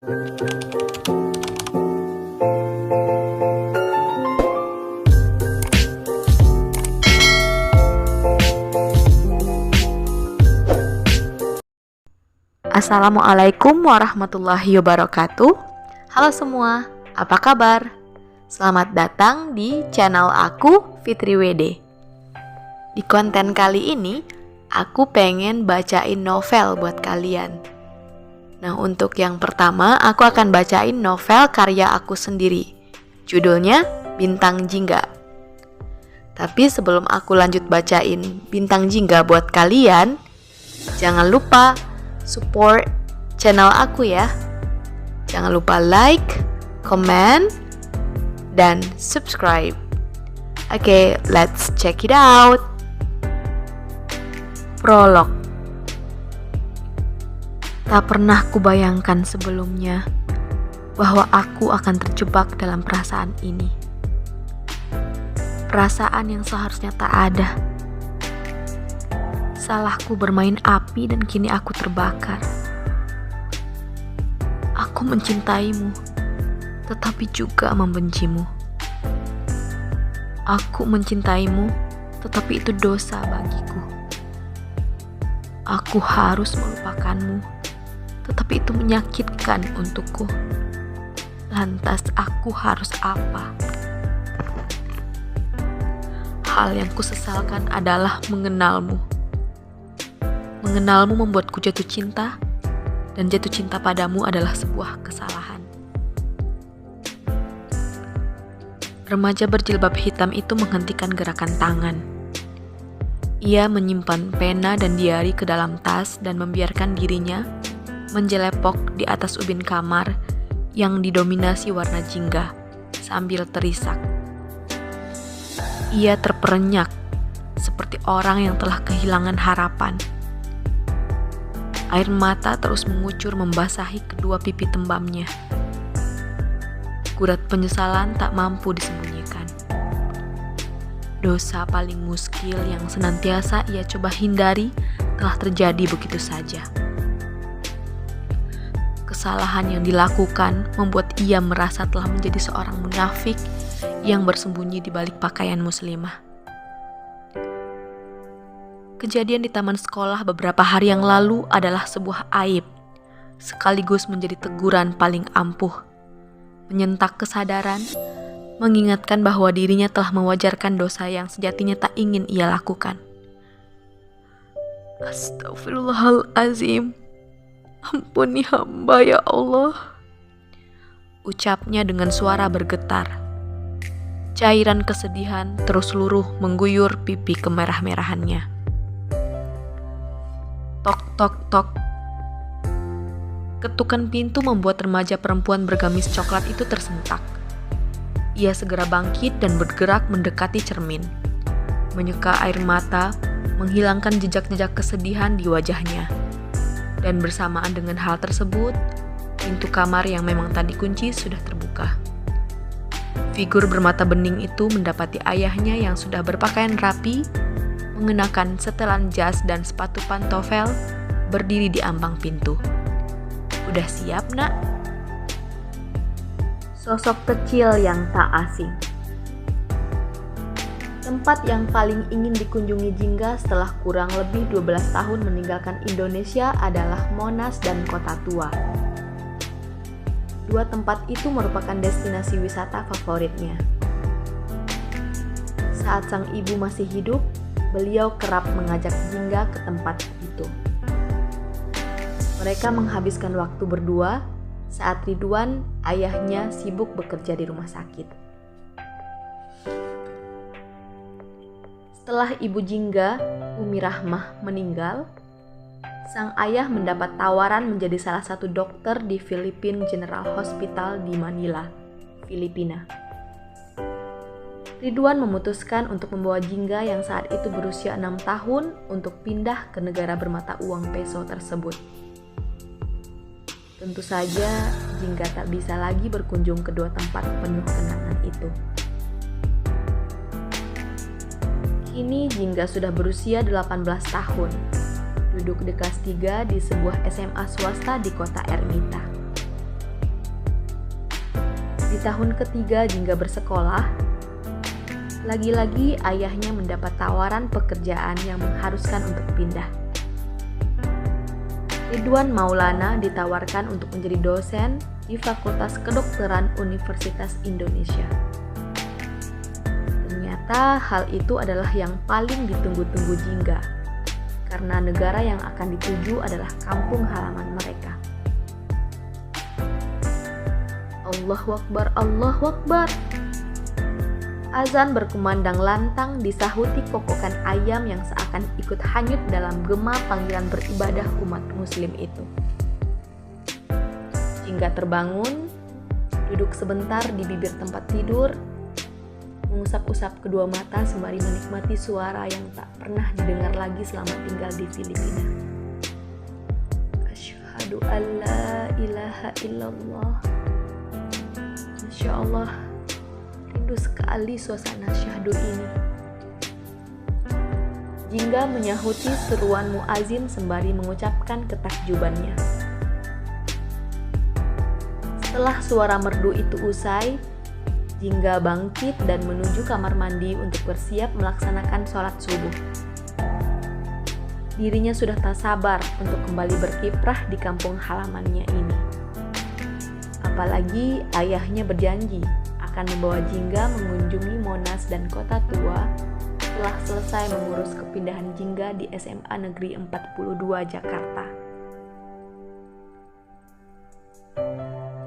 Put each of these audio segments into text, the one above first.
Assalamualaikum warahmatullahi wabarakatuh. Halo semua, apa kabar? Selamat datang di channel aku, Fitri WD. Di konten kali ini, aku pengen bacain novel buat kalian. Nah, untuk yang pertama, aku akan bacain novel karya aku sendiri. Judulnya Bintang Jingga. Tapi sebelum aku lanjut bacain Bintang Jingga buat kalian, jangan lupa support channel aku ya. Jangan lupa like, comment, dan subscribe. Oke, let's check it out. Prolog. Tak pernah kubayangkan sebelumnya bahwa aku akan terjebak dalam perasaan ini. Perasaan yang seharusnya tak ada. Salahku bermain api dan kini aku terbakar. Aku mencintaimu, tetapi juga membencimu. Aku mencintaimu, tetapi itu dosa bagiku. Aku harus melupakanmu, tetapi itu menyakitkan untukku. Lantas aku harus apa? Hal yang kusesalkan adalah mengenalmu. Mengenalmu membuatku jatuh cinta, dan jatuh cinta padamu adalah sebuah kesalahan. Remaja berjilbab hitam itu menghentikan gerakan tangan. Ia menyimpan pena dan diari ke dalam tas dan membiarkan dirinya menjelepok di atas ubin kamar yang didominasi warna jingga sambil terisak. Ia terperenyak seperti orang yang telah kehilangan harapan. Air mata terus mengucur membasahi kedua pipi tembamnya. Gurat penyesalan tak mampu disembunyikan. Dosa paling muskil yang senantiasa ia coba hindari telah terjadi begitu saja. Kesalahan yang dilakukan membuat ia merasa telah menjadi seorang munafik yang bersembunyi di balik pakaian muslimah. Kejadian di taman sekolah beberapa hari yang lalu adalah sebuah aib, sekaligus menjadi teguran paling ampuh, menyentak kesadaran, mengingatkan bahwa dirinya telah mewajarkan dosa yang sejatinya tak ingin ia lakukan. Astagfirullahalazim, ampuni hamba ya Allah, ucapnya dengan suara bergetar. Cairan kesedihan terus luruh mengguyur pipi kemerah-merahannya. Tok, tok, tok. Ketukan pintu membuat remaja perempuan bergamis coklat itu tersentak. Ia segera bangkit dan bergerak mendekati cermin. Menyeka air mata, menghilangkan jejak-jejak kesedihan di wajahnya. Dan bersamaan dengan hal tersebut, pintu kamar yang memang tadi kunci sudah terbuka. Figur bermata bening itu mendapati ayahnya yang sudah berpakaian rapi, mengenakan setelan jas dan sepatu pantofel, berdiri di ambang pintu. Udah siap, Nak? Sosok kecil yang tak asing. Tempat yang paling ingin dikunjungi Jingga setelah kurang lebih 12 tahun meninggalkan Indonesia adalah Monas dan Kota Tua. Dua tempat itu merupakan destinasi wisata favoritnya. Saat sang ibu masih hidup, beliau kerap mengajak Jingga ke tempat itu. Mereka menghabiskan waktu berdua saat Ridwan, ayahnya, sibuk bekerja di rumah sakit. Setelah ibu Jingga, Umi Rahmah, meninggal, sang ayah mendapat tawaran menjadi salah satu dokter di Philippine General Hospital di Manila, Filipina. Ridwan memutuskan untuk membawa Jingga yang saat itu berusia 6 tahun untuk pindah ke negara bermata uang peso tersebut. Tentu saja Jingga tak bisa lagi berkunjung ke dua tempat penuh kenangan itu. Kini Jingga sudah berusia 18 tahun, duduk di kelas 3 di sebuah SMA swasta di kota Ermita. Di tahun ketiga Jingga bersekolah, lagi-lagi ayahnya mendapat tawaran pekerjaan yang mengharuskan untuk pindah. Ridwan Maulana ditawarkan untuk menjadi dosen di Fakultas Kedokteran Universitas Indonesia. Ternyata hal itu adalah yang paling ditunggu-tunggu Jingga, karena negara yang akan dituju adalah kampung halaman mereka. Allahu Akbar, Allahu Akbar. Azan berkumandang lantang disahuti kokokan ayam yang seakan ikut hanyut dalam gema panggilan beribadah umat muslim itu. Jingga terbangun, duduk sebentar di bibir tempat tidur, mengusap-usap kedua mata sembari menikmati suara yang tak pernah didengar lagi selama tinggal di Filipina. Asyhadu an la ilaha illallah. Masya Allah, rindu sekali suasana syahdu ini. Jingga menyahuti seruan muazin sembari mengucapkan ketakjubannya. Setelah suara merdu itu usai, Jingga bangkit dan menuju kamar mandi untuk bersiap melaksanakan sholat subuh. Dirinya sudah tak sabar untuk kembali berkiprah di kampung halamannya ini. Apalagi ayahnya berjanji akan membawa Jingga mengunjungi Monas dan Kota Tua setelah selesai mengurus kepindahan Jingga di SMA Negeri 42 Jakarta.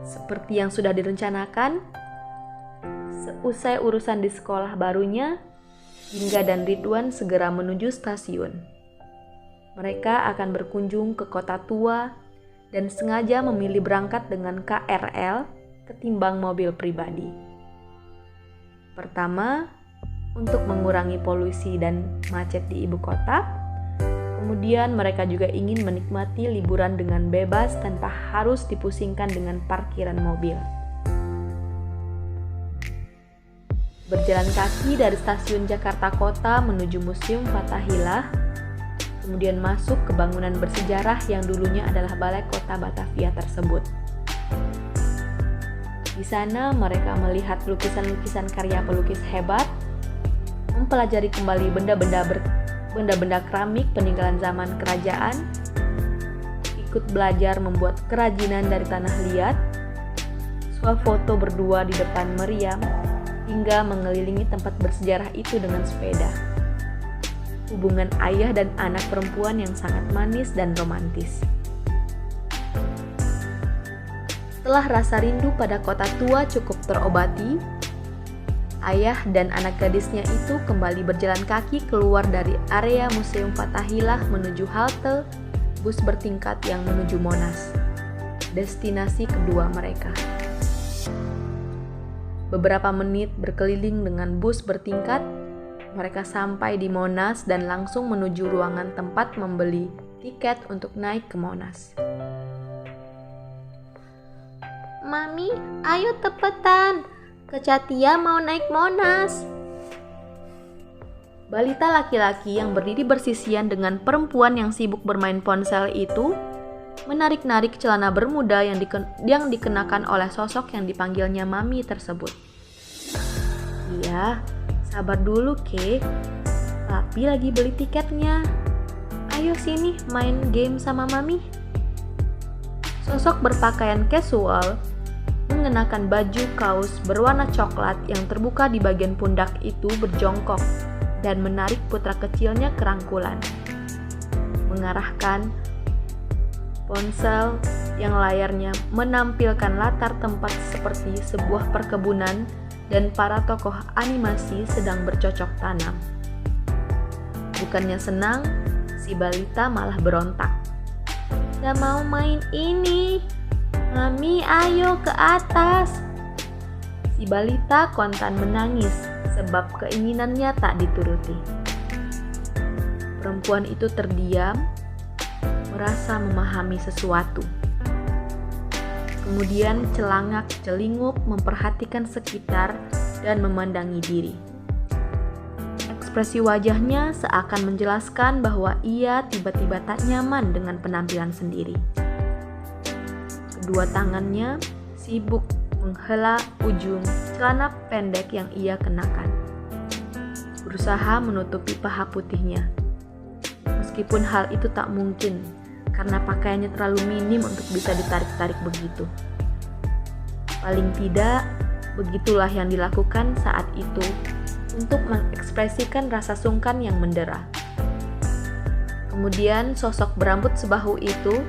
Seperti yang sudah direncanakan, seusai urusan di sekolah barunya, Jingga dan Ridwan segera menuju stasiun. Mereka akan berkunjung ke Kota Tua dan sengaja memilih berangkat dengan KRL ketimbang mobil pribadi. Pertama, untuk mengurangi polusi dan macet di ibu kota. Kemudian mereka juga ingin menikmati liburan dengan bebas tanpa harus dipusingkan dengan parkiran mobil. Berjalan kaki dari stasiun Jakarta Kota menuju Museum Fathahillah, kemudian masuk ke bangunan bersejarah yang dulunya adalah Balai Kota Batavia tersebut. Di sana mereka melihat lukisan-lukisan karya pelukis hebat, mempelajari kembali benda-benda keramik peninggalan zaman kerajaan, ikut belajar membuat kerajinan dari tanah liat, swafoto berdua di depan meriam, hingga mengelilingi tempat bersejarah itu dengan sepeda. Hubungan ayah dan anak perempuan yang sangat manis dan romantis. Setelah rasa rindu pada Kota Tua cukup terobati, ayah dan anak gadisnya itu kembali berjalan kaki keluar dari area Museum Fathahillah menuju halte bus bertingkat yang menuju Monas, destinasi kedua mereka. Beberapa menit berkeliling dengan bus bertingkat, mereka sampai di Monas dan langsung menuju ruangan tempat membeli tiket untuk naik ke Monas. Mami, ayo cepetan, Kecatia mau naik Monas. Balita laki-laki yang berdiri bersisian dengan perempuan yang sibuk bermain ponsel itu menarik-narik celana bermuda yang dikenakan oleh sosok yang dipanggilnya Mami tersebut. Iya, sabar dulu Ke, Papi lagi beli tiketnya. Ayo sini main game sama Mami. Sosok berpakaian casual mengenakan baju kaos berwarna coklat yang terbuka di bagian pundak itu berjongkok dan menarik putra kecilnya ke rangkulan, mengarahkan ponsel yang layarnya menampilkan latar tempat seperti sebuah perkebunan dan para tokoh animasi sedang bercocok tanam. Bukannya senang, si balita malah berontak. Gak mau main ini, Mami ayo ke atas. Si balita kontan menangis sebab keinginannya tak dituruti. Perempuan itu terdiam, merasa memahami sesuatu. Kemudian celangak-celinguk memperhatikan sekitar dan memandangi diri. Ekspresi wajahnya seakan menjelaskan bahwa ia tiba-tiba tak nyaman dengan penampilan sendiri. Kedua tangannya sibuk menghela ujung celana pendek yang ia kenakan. Berusaha menutupi paha putihnya. Meskipun hal itu tak mungkin, karena pakaiannya terlalu minim untuk bisa ditarik-tarik begitu. Paling tidak, begitulah yang dilakukan saat itu untuk mengekspresikan rasa sungkan yang mendera. Kemudian sosok berambut sebahu itu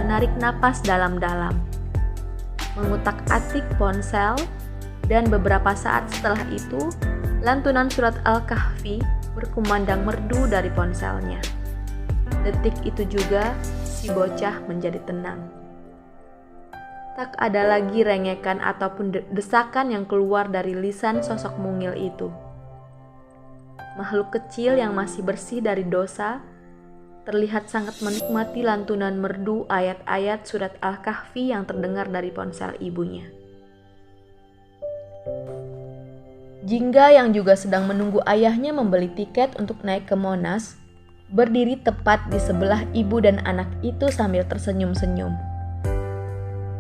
menarik napas dalam-dalam, mengutak-atik ponsel, dan beberapa saat setelah itu, lantunan surat Al-Kahfi berkumandang merdu dari ponselnya. Detik itu juga, si bocah menjadi tenang. Tak ada lagi rengekan ataupun desakan yang keluar dari lisan sosok mungil itu. Makhluk kecil yang masih bersih dari dosa terlihat sangat menikmati lantunan merdu ayat-ayat surat Al-Kahfi yang terdengar dari ponsel ibunya. Jingga yang juga sedang menunggu ayahnya membeli tiket untuk naik ke Monas, berdiri tepat di sebelah ibu dan anak itu sambil tersenyum-senyum.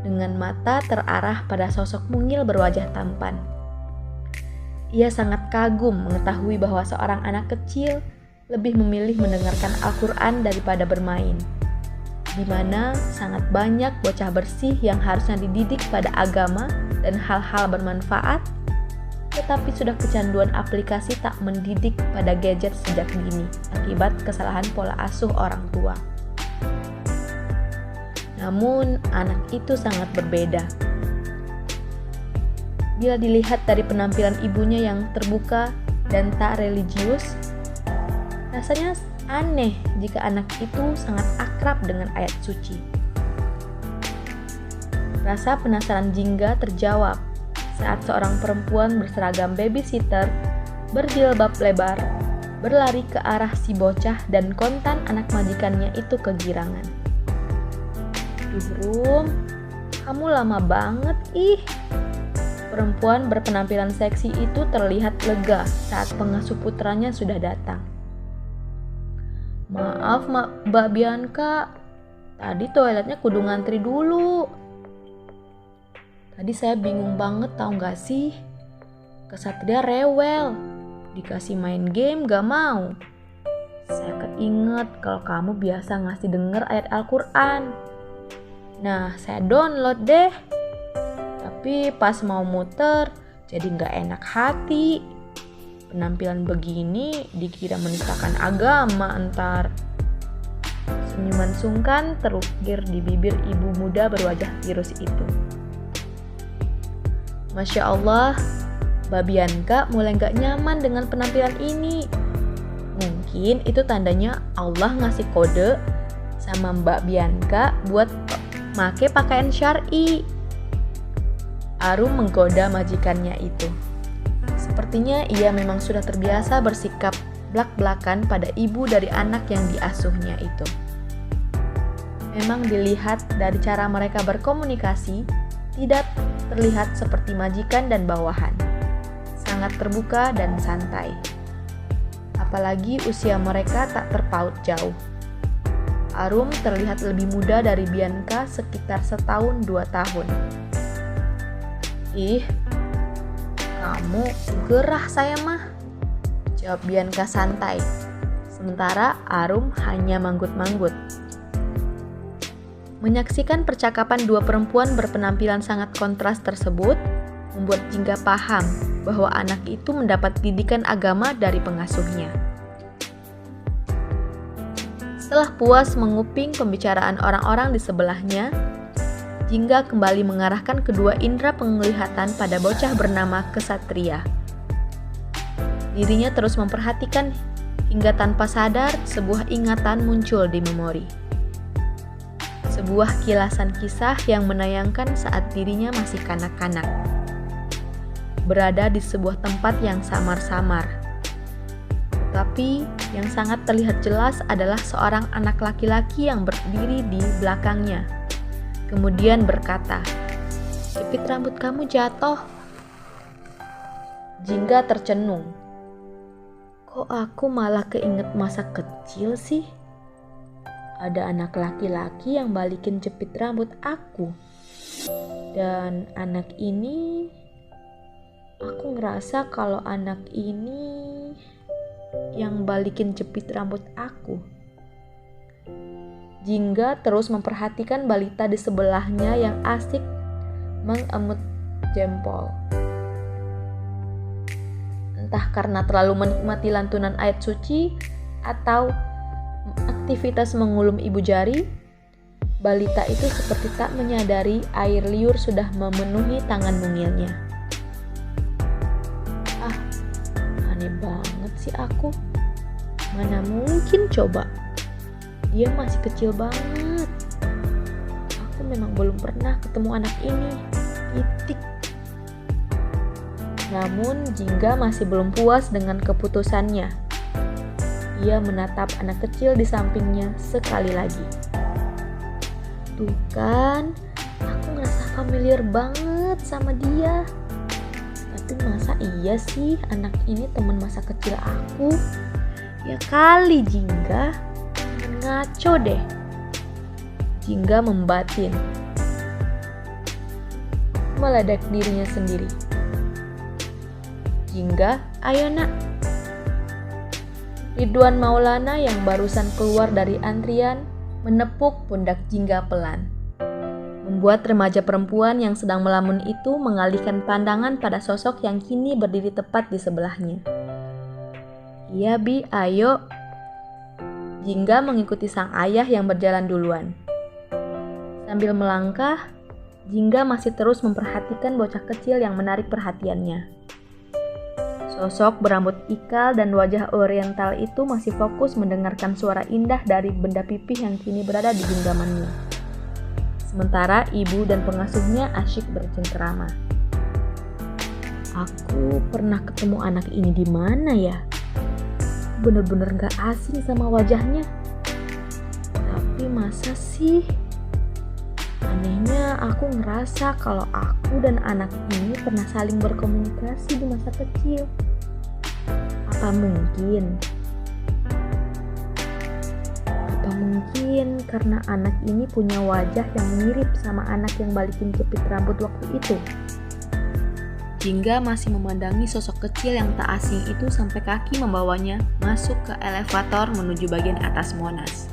Dengan mata terarah pada sosok mungil berwajah tampan. Ia sangat kagum mengetahui bahwa seorang anak kecil lebih memilih mendengarkan Al-Quran daripada bermain, di mana sangat banyak bocah bersih yang harusnya dididik pada agama dan hal-hal bermanfaat, tetapi sudah kecanduan aplikasi tak mendidik pada gadget sejak dini akibat kesalahan pola asuh orang tua. Namun, anak itu sangat berbeda. Bila dilihat dari penampilan ibunya yang terbuka dan tak religius, rasanya aneh jika anak itu sangat akrab dengan ayat suci. Rasa penasaran Jingga terjawab saat seorang perempuan berseragam babysitter berjilbab lebar berlari ke arah si bocah dan kontan anak majikannya itu kegirangan. "Duh Rum, kamu lama banget ih." Perempuan berpenampilan seksi itu terlihat lega saat pengasuh putranya sudah datang. "Maaf Mbak Bianca, tadi toiletnya kudu ngantri dulu. Tadi saya bingung banget tau gak sih, Kesatria rewel, dikasih main game gak mau. Saya keinget kalau kamu biasa ngasih denger ayat Al-Quran. Nah saya download deh, tapi pas mau muter jadi gak enak hati. Penampilan begini dikira menistakan agama entar." Senyuman sungkan terukir di bibir ibu muda berwajah tirus itu. Masya Allah, Mbak Bianca mulai gak nyaman dengan penampilan ini. Mungkin itu tandanya Allah ngasih kode sama Mbak Bianca buat make pakaian syar'i. Arum menggoda majikannya itu. Sepertinya ia memang sudah terbiasa bersikap blak-blakan pada ibu dari anak yang diasuhnya itu. Memang dilihat dari cara mereka berkomunikasi, tidak terlihat seperti majikan dan bawahan. Sangat terbuka dan santai. Apalagi usia mereka tak terpaut jauh. Arum terlihat lebih muda dari Bianca sekitar 1-2 tahun. "Ih, kamu gerah saya mah," jawab Bianca santai. Sementara Arum hanya manggut-manggut. Menyaksikan percakapan dua perempuan berpenampilan sangat kontras tersebut membuat Jingga paham bahwa anak itu mendapat didikan agama dari pengasuhnya. Setelah puas menguping pembicaraan orang-orang di sebelahnya, Jingga kembali mengarahkan kedua indera penglihatan pada bocah bernama Kesatria. Dirinya terus memperhatikan hingga tanpa sadar sebuah ingatan muncul di memori. Sebuah kilasan kisah yang menayangkan saat dirinya masih kanak-kanak. Berada di sebuah tempat yang samar-samar. Tetapi yang sangat terlihat jelas adalah seorang anak laki-laki yang berdiri di belakangnya. Kemudian berkata, "Jepit rambut kamu jatuh." Jingga tercenung. Kok aku malah keinget masa kecil sih? Ada anak laki-laki yang balikin jepit rambut aku. Dan anak ini, aku ngerasa kalau anak ini yang balikin jepit rambut aku. Jingga terus memperhatikan balita di sebelahnya yang asik mengemut jempol. Entah karena terlalu menikmati lantunan ayat suci atau aktivitas mengulum ibu jari, balita itu seperti tak menyadari air liur sudah memenuhi tangan mungilnya. Ah, aneh banget sih aku. Mana mungkin coba? Dia masih kecil banget. Aku memang belum pernah ketemu anak ini. Titik. Namun Jingga masih belum puas dengan keputusannya. Ia menatap anak kecil di sampingnya sekali lagi. Tuh kan, aku ngerasa familiar banget sama dia. Tapi masa iya sih anak ini teman masa kecil aku? Ya kali Jingga. Ngaco deh. Jingga membatin. Meledek dirinya sendiri. Jingga, ayo nak. Ridwan Maulana yang barusan keluar dari antrian menepuk pundak Jingga pelan. Membuat remaja perempuan yang sedang melamun itu mengalihkan pandangan pada sosok yang kini berdiri tepat di sebelahnya. Iya Bi, ayo. Jingga mengikuti sang ayah yang berjalan duluan. Sambil melangkah, Jingga masih terus memperhatikan bocah kecil yang menarik perhatiannya. Sosok berambut ikal dan wajah oriental itu masih fokus mendengarkan suara indah dari benda pipih yang kini berada di genggamannya. Sementara ibu dan pengasuhnya asyik bercengkerama. Aku pernah ketemu anak ini di mana ya? Bener-bener gak asing sama wajahnya. Tapi masa sih? Anehnya aku ngerasa kalau aku dan anak ini pernah saling berkomunikasi di masa kecil. Apa mungkin karena anak ini punya wajah yang mirip sama anak yang balikin jepit rambut waktu itu? Jingga masih memandangi sosok kecil yang tak asing itu sampai kaki membawanya masuk ke elevator menuju bagian atas Monas.